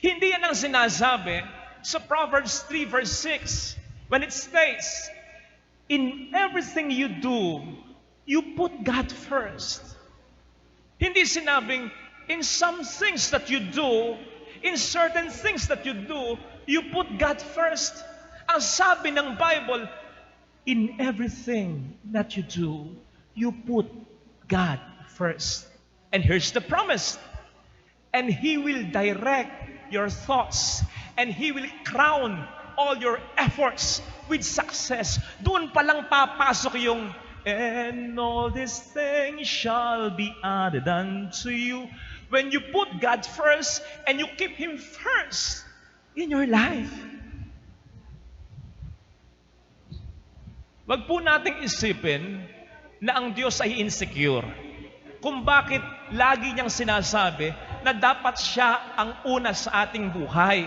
Hindi yan ang sinasabi sa Proverbs 3 verse 6 when it states, in everything you do, you put God first. Hindi sinabing, in some things that you do, in certain things that you do, you put God first. Ang sabi ng Bible, in everything that you do, you put God first. And here's the promise. And He will direct your thoughts. And He will crown all your efforts with success. Doon palang papasok yung, and all these things shall be added unto you. When you put God first and you keep Him first in your life. Wag po nating isipin na ang Diyos ay insecure. Kung bakit lagi niyang sinasabi na dapat siya ang una sa ating buhay.